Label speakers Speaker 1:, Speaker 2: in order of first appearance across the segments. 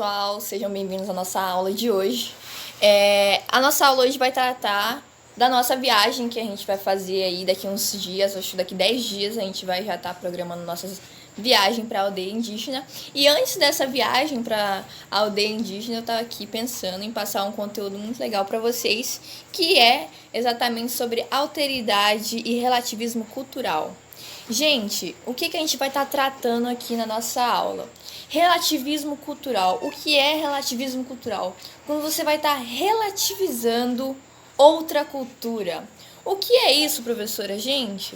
Speaker 1: pessoal, sejam bem-vindos à nossa aula de hoje. A nossa aula hoje vai tratar da nossa viagem que a gente vai fazer aí daqui uns dias, acho que daqui 10 dias a gente vai já estar programando nossa viagem para a aldeia indígena. E antes dessa viagem para a aldeia indígena, eu estava aqui pensando em passar um conteúdo muito legal para vocês, que é exatamente sobre alteridade e relativismo cultural. Gente, o que a gente vai estar tratando aqui na nossa aula? Relativismo cultural. O que é relativismo cultural? Quando você vai estar relativizando outra cultura. O que é isso, professora? Gente,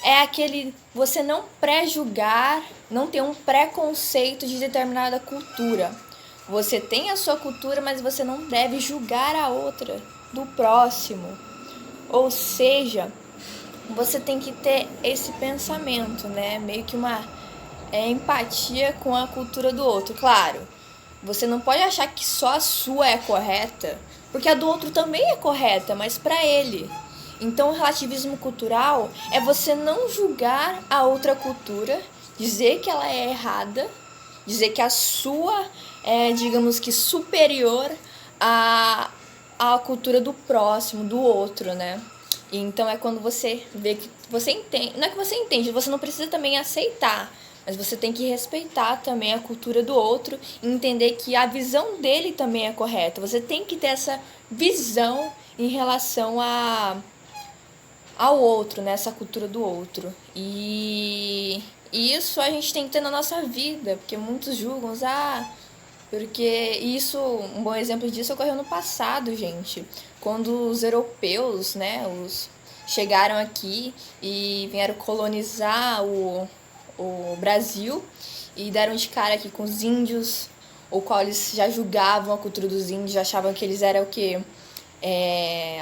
Speaker 1: é aquele você não pré-julgar, não ter um preconceito de determinada cultura. Você tem a sua cultura, mas você não deve julgar a outra do próximo. Ou seja, você tem que ter esse pensamento, né? Meio que uma empatia com a cultura do outro. Claro, você não pode achar que só a sua é correta, porque a do outro também é correta, mas para ele. Então, o relativismo cultural é você não julgar a outra cultura, dizer que ela é errada, dizer que a sua é, digamos que, superior à cultura do próximo, do outro, né? Então é quando você vê que você entende, não é que você entende, você não precisa também aceitar, mas você tem que respeitar também a cultura do outro e entender que a visão dele também é correta. Você tem que ter essa visão em relação ao outro, né? Essa cultura do outro. E isso a gente tem que ter na nossa vida, porque muitos julgam, porque isso, um bom exemplo disso ocorreu no passado, gente. Quando os europeus, né, chegaram aqui e vieram colonizar o Brasil e deram de cara aqui com os índios, o qual eles já julgavam a cultura dos índios, já achavam que eles eram o quê?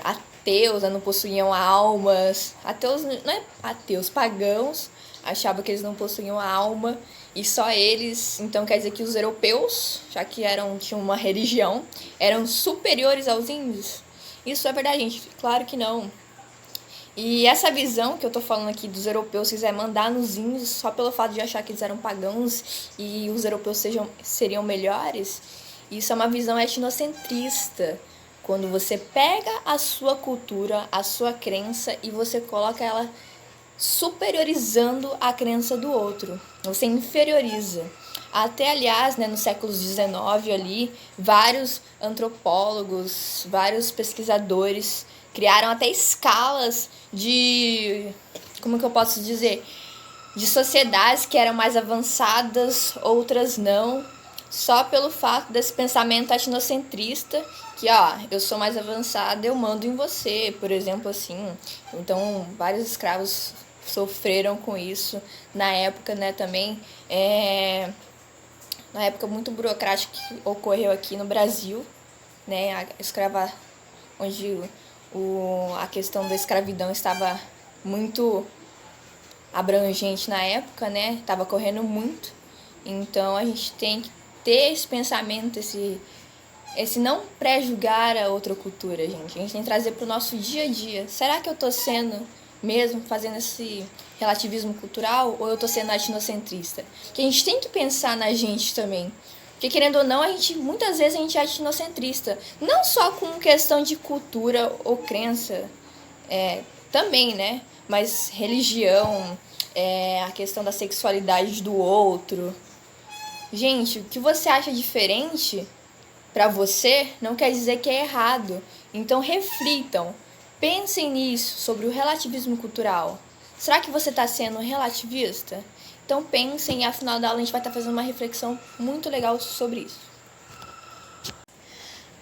Speaker 1: Ateus, não possuíam almas. Ateus, não é ateus, pagãos, achavam que eles não possuíam alma. E só eles, então quer dizer que os europeus, já que tinham uma religião, eram superiores aos índios? Isso é verdade, gente? Claro que não. E essa visão que eu tô falando aqui dos europeus, se quiser mandar nos índios só pelo fato de achar que eles eram pagãos e os europeus seriam melhores, isso é uma visão etnocentrista. Quando você pega a sua cultura, a sua crença e você coloca ela superiorizando a crença do outro. Você inferioriza. Até, aliás, né, no século XIX ali, vários antropólogos, vários pesquisadores criaram até escalas como que eu posso dizer? De sociedades que eram mais avançadas, outras não, só pelo fato desse pensamento etnocentrista, que, eu sou mais avançada, eu mando em você, por exemplo, assim. Então, vários escravos sofreram com isso na época, né, também, na época muito burocrática que ocorreu aqui no Brasil, né, onde a questão da escravidão estava muito abrangente na época, né, estava correndo muito. Então, a gente tem que ter esse pensamento, esse não pré-julgar a outra cultura, gente. A gente tem que trazer para o nosso dia a dia. Será que eu estou sendo mesmo fazendo esse relativismo cultural ou eu estou sendo etnocentrista? Porque a gente tem que pensar na gente também. Porque, querendo ou não, muitas vezes a gente é etnocentrista. Não só com questão de cultura ou crença, também, né? Mas religião, a questão da sexualidade do outro. Gente, o que você acha diferente para você não quer dizer que é errado. Então reflitam, pensem nisso, sobre o relativismo cultural. Será que você está sendo relativista? Então pensem e ao final da aula a gente vai estar fazendo uma reflexão muito legal sobre isso.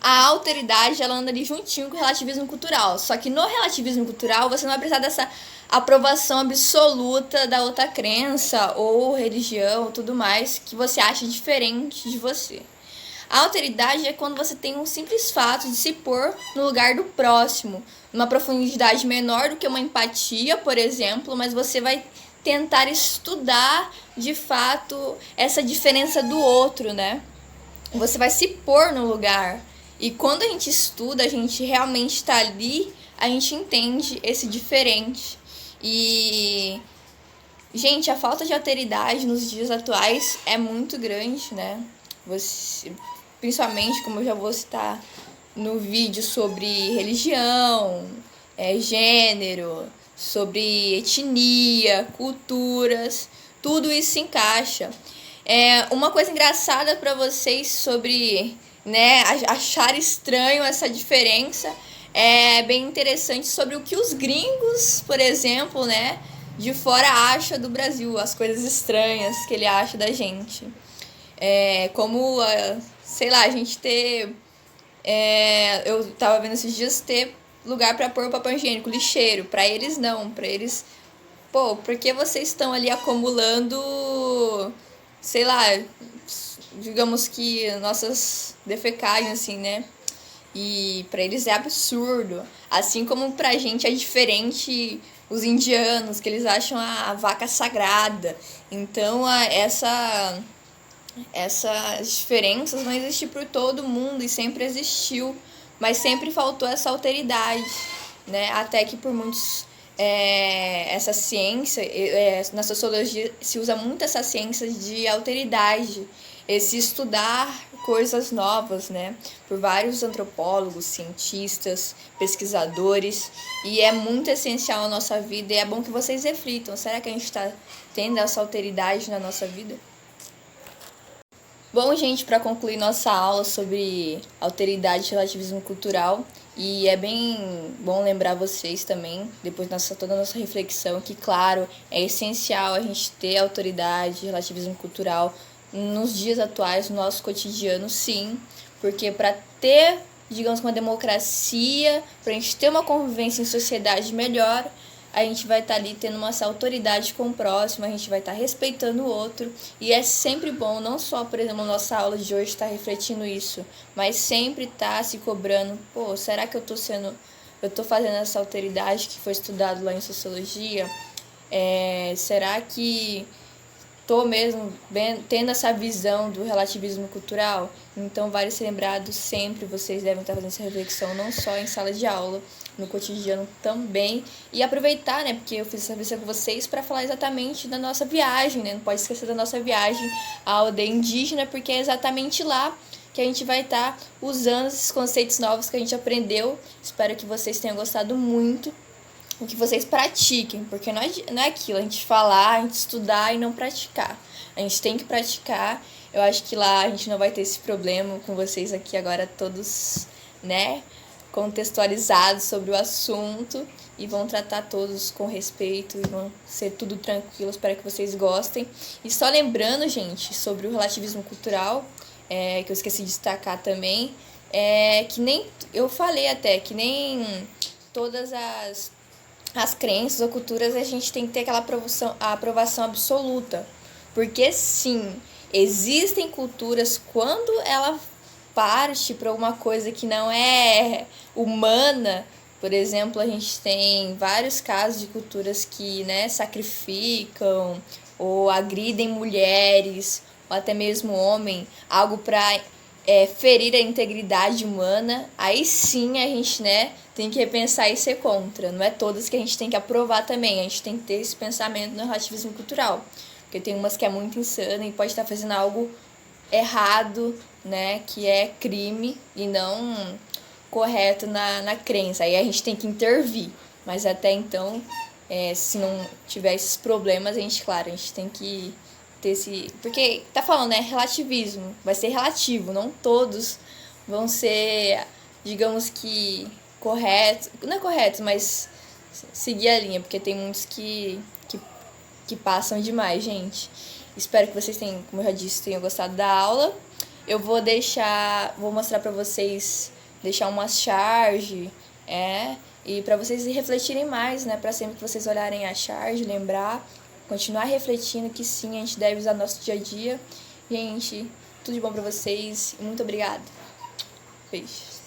Speaker 1: A alteridade, ela anda ali juntinho com o relativismo cultural. Só que no relativismo cultural você não vai precisar dessa aprovação absoluta da outra crença ou religião ou tudo mais que você acha diferente de você. A alteridade é quando você tem um simples fato de se pôr no lugar do próximo, numa profundidade menor do que uma empatia, por exemplo, mas você vai tentar estudar de fato essa diferença do outro, né? Você vai se pôr no lugar. E quando a gente estuda, a gente realmente está ali, a gente entende esse diferente. E, gente, a falta de alteridade nos dias atuais é muito grande, né? Você, principalmente, como eu já vou citar no vídeo, sobre religião, gênero, sobre etnia, culturas, tudo isso se encaixa. Uma coisa engraçada para vocês sobre, né, achar estranho essa diferença, é bem interessante sobre o que os gringos, por exemplo, né, de fora acham do Brasil, as coisas estranhas que ele acha da gente. Como, sei lá, a gente ter... eu tava vendo esses dias ter lugar para pôr o papel higiênico, lixeiro. Para eles não, para eles... Pô, por que vocês estão ali acumulando, sei lá, digamos que nossas defecagens, assim, né? E pra eles é absurdo. Assim como pra gente é diferente os indianos, que eles acham a vaca sagrada. Então, essas diferenças vão existir por todo mundo e sempre existiu. Mas sempre faltou essa alteridade, né? Até que por muitos... essa ciência, na sociologia se usa muito essa ciência de alteridade, esse estudar coisas novas, né, por vários antropólogos, cientistas, pesquisadores, e é muito essencial na nossa vida, e é bom que vocês reflitam, será que a gente está tendo essa alteridade na nossa vida? Bom, gente, para concluir nossa aula sobre alteridade e relativismo cultural, e é bem bom lembrar vocês também, depois de toda a nossa reflexão, que, claro, é essencial a gente ter autoridade e relativismo cultural nos dias atuais, no nosso cotidiano, sim, porque para ter, digamos, uma democracia, para a gente ter uma convivência em sociedade melhor, a gente vai estar ali tendo uma autoridade com o próximo, a gente vai estar respeitando o outro, e é sempre bom, não só, por exemplo, a nossa aula de hoje estar refletindo isso, mas sempre estar se cobrando, pô, será que eu tô fazendo essa alteridade que foi estudado lá em sociologia? Será que tô mesmo tendo essa visão do relativismo cultural? Então vale ser lembrado sempre, vocês devem estar fazendo essa reflexão não só em sala de aula, no cotidiano também, e aproveitar, né, porque eu fiz essa reflexão com vocês para falar exatamente da nossa viagem, né, não pode esquecer da nossa viagem à aldeia indígena, porque é exatamente lá que a gente vai estar usando esses conceitos novos que a gente aprendeu. Espero que vocês tenham gostado muito, e que vocês pratiquem, porque não é aquilo, a gente falar, a gente estudar e não praticar. A gente tem que praticar. Eu acho que lá a gente não vai ter esse problema com vocês aqui agora todos, né, contextualizados sobre o assunto, e vão tratar todos com respeito e vão ser tudo tranquilo. Espero que vocês gostem. E só lembrando, gente, sobre o relativismo cultural, que eu esqueci de destacar também, que nem eu falei até, que nem todas as crenças ou culturas a gente tem que ter aquela aprovação absoluta. Porque sim, existem culturas, quando ela parte para alguma coisa que não é humana, por exemplo, a gente tem vários casos de culturas que, né, sacrificam ou agridem mulheres, ou até mesmo homem, algo para ferir a integridade humana. Aí sim a gente, né, tem que repensar e ser contra. Não é todas que a gente tem que aprovar também, a gente tem que ter esse pensamento no relativismo cultural, porque tem umas que é muito insana e pode estar fazendo algo errado, né, que é crime e não correto na crença. Aí a gente tem que intervir, mas até então, se não tiver esses problemas, a gente, claro, a gente tem que ter esse... Porque tá falando, né, relativismo, vai ser relativo, não todos vão ser, digamos que, corretos, não é corretos, mas seguir a linha, porque tem muitos que passam demais, gente. Espero que vocês tenham, como eu já disse, tenham gostado da aula. Eu vou mostrar pra vocês, deixar uma charge, e pra vocês refletirem mais, né, pra sempre que vocês olharem a charge, lembrar, continuar refletindo que sim, a gente deve usar no nosso dia a dia. Gente, tudo de bom pra vocês, muito obrigada. Beijos.